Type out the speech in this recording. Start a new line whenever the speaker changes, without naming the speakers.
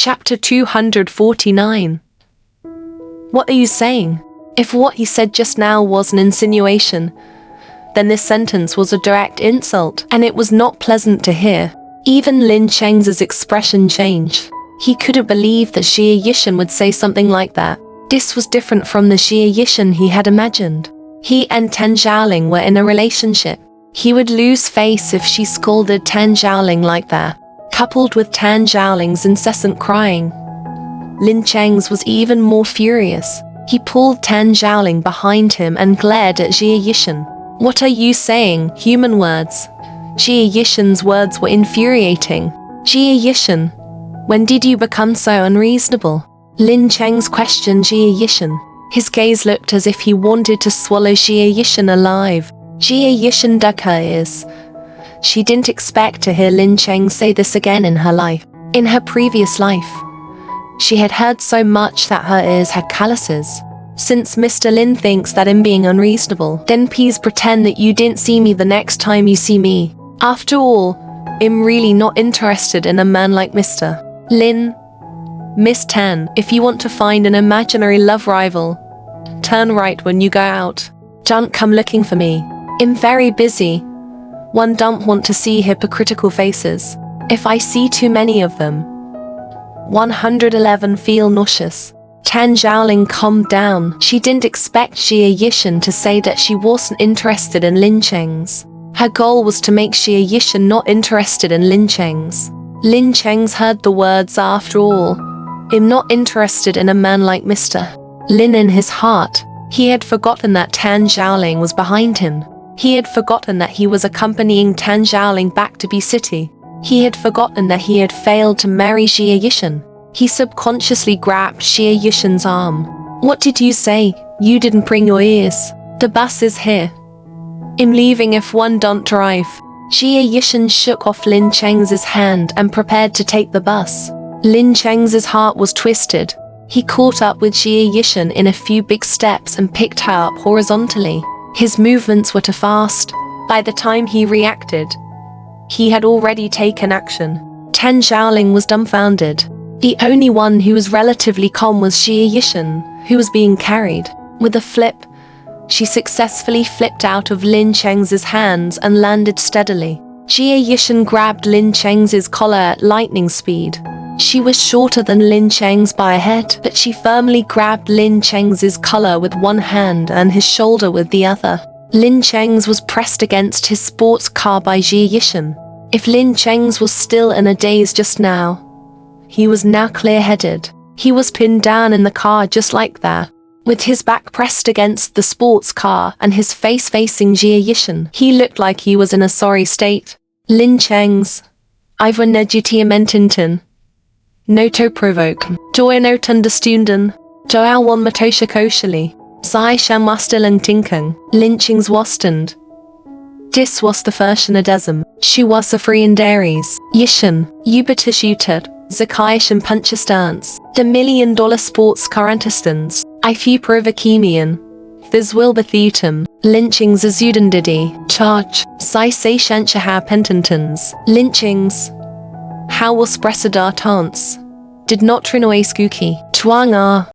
Chapter 249. What are you saying? If what he said just now was an insinuation, then this sentence was a direct insult, and it was not pleasant to hear. Even Lin Cheng's expression changed. He couldn't believe that Xie Yishan would say something like that. This was different from the Xie Yishan he had imagined. He and Tan Zhaoling were in a relationship. He would lose face if she scolded Tan Zhaoling like that. Coupled with Tan Zhaoling's incessant crying, Lin Cheng's was even more furious. He pulled Tan Zhaoling behind him and glared at Xie Yishan. What are you saying? Human words. Xie Yishan's words were infuriating. Xie Yishan, when did you become so unreasonable? Lin Cheng's questioned Xie Yishan. His gaze looked as if he wanted to swallow Xie Yishan alive. Xie Yishan dug her ears. She didn't expect to hear Lin Cheng say this again in her life. In her previous life, she had heard so much that her ears had calluses. Since Mr. Lin thinks that I'm being unreasonable, then please pretend that you didn't see me the next time you see me. After all, I'm really not interested in a man like Mr. Lin. Miss Tan, if you want to find an imaginary love rival, turn right when you go out. Don't come looking for me. I'm very busy. One don't want to see hypocritical faces. If I see too many of them. 111 feel nauseous. Tan Zhaoling calmed down. She didn't expect Xie Yishan to say that she wasn't interested in Lin Cheng's. Her goal was to make Xie Yishan not interested in Lin Cheng's. Lin Cheng's heard the words after all. I'm not interested in a man like Mr. Lin. In his heart, he had forgotten that Tan Zhaoling was behind him. He had forgotten that he was accompanying Tan Zhaoling back to B City. He had forgotten that he had failed to marry Xie Yishan. He subconsciously grabbed Xie Yishan's arm. What did you say? You didn't bring your ears. The bus is here. I'm leaving if one don't drive. Xie Yishan shook off Lin Cheng's hand and prepared to take the bus. Lin Cheng's heart was twisted. He caught up with Xie Yishan in a few big steps and picked her up horizontally. His movements were too fast. By the time he reacted, he had already taken action. Tan Zhaoling was dumbfounded. The only one who was relatively calm was Xie Yishan, who was being carried. With a flip, she successfully flipped out of Lin Cheng's hands and landed steadily. Xie Yishan grabbed Lin Cheng's collar at lightning speed. She was shorter than Lin Cheng's by a head, but she firmly grabbed Lin Cheng's collar with one hand and his shoulder with the other. Lin Cheng's was pressed against his sports car by Xie Yishan. If Lin Cheng's was still in a daze just now, he was now clear-headed. He was pinned down in the car just like that, with his back pressed against the sports car and his face facing Xie Yishan. He looked like he was in a sorry state. Lin Cheng's, I've Tintin. Noto provoke. Doi not understunden. Doal one matosha koshali. Zai sham wastelang tinkung. Lynchings wastand. Dis was the Verschanadesm. She was a free and dairies. Yishan. Ubertishuted. Zakaish punchestance. The $1 million sports currentistans. I few provokemian. This will bethutum. Lynchings azudandidi. Charge. Sai se shanchaha pententons. Lynchings. How was Spressadar Tance? Did not Trinoe Skooky. Tuang